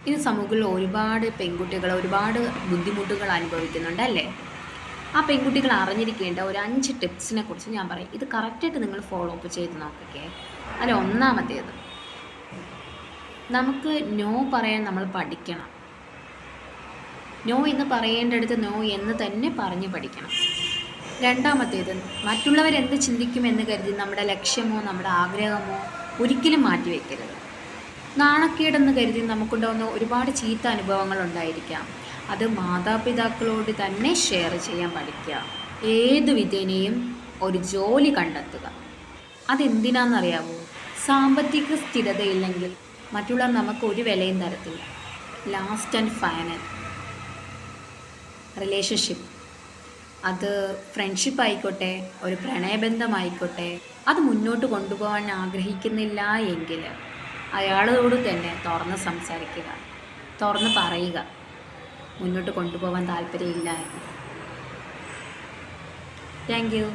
ഇന്ന് സമൂഹത്തിൽ ഒരുപാട് പെൺകുട്ടികൾ ഒരുപാട് ബുദ്ധിമുട്ടുകൾ അനുഭവിക്കുന്നുണ്ട് അല്ലേ? ആ പെൺകുട്ടികൾ അറിഞ്ഞിരിക്കേണ്ട ഒരു 5 ടിപ്സിനെ കുറിച്ച് ഞാൻ പറയും. ഇത് കറക്റ്റായിട്ട് നിങ്ങൾ ഫോളോ അപ്പ് ചെയ്ത് നോക്കിക്കേ. അതിൽ ഒന്നാമത്തേത്, നമുക്ക് നോ പറയാൻ നമ്മൾ പഠിക്കണം. നോ എന്ന് പറയേണ്ടടുത്ത് നോ എന്ന് തന്നെ പറഞ്ഞ് പഠിക്കണം. രണ്ടാമത്തേത്, മറ്റുള്ളവരെന്ത് ചിന്തിക്കുമെന്ന് കരുതി നമ്മുടെ ലക്ഷ്യമോ നമ്മുടെ ആഗ്രഹമോ ഒരിക്കലും മാറ്റിവെക്കരുത്. നാണക്കേടെന്ന് കരുതി നമുക്കുണ്ടാകുന്ന ഒരുപാട് ചീത്ത അനുഭവങ്ങൾ ഉണ്ടായിരിക്കാം. അത് മാതാപിതാക്കളോട് തന്നെ ഷെയർ ചെയ്യാൻ പഠിക്കുക. ഏത് വിധേനയും ഒരു ജോലി കണ്ടെത്തുക. അതെന്തിനാണെന്നറിയാമോ? സാമ്പത്തിക സ്ഥിരതയില്ലെങ്കിൽ മറ്റുള്ളവർ നമുക്ക് ഒരു വിലയും തരത്തില്ല. ലാസ്റ്റ് ആൻഡ് ഫൈനൽ റിലേഷൻഷിപ്പ്, അത് ഫ്രണ്ട്ഷിപ്പ് ആയിക്കോട്ടെ, ഒരു പ്രണയബന്ധമായിക്കോട്ടെ, അത് മുന്നോട്ട് കൊണ്ടുപോകാൻ ആഗ്രഹിക്കുന്നില്ല എങ്കിൽ അയാളോട് തന്നെ തുറന്ന് സംസാരിക്കുക, തുറന്ന് പറയുക മുന്നോട്ട് കൊണ്ടുപോകാൻ താല്പര്യമില്ല എന്ന്. Thank you.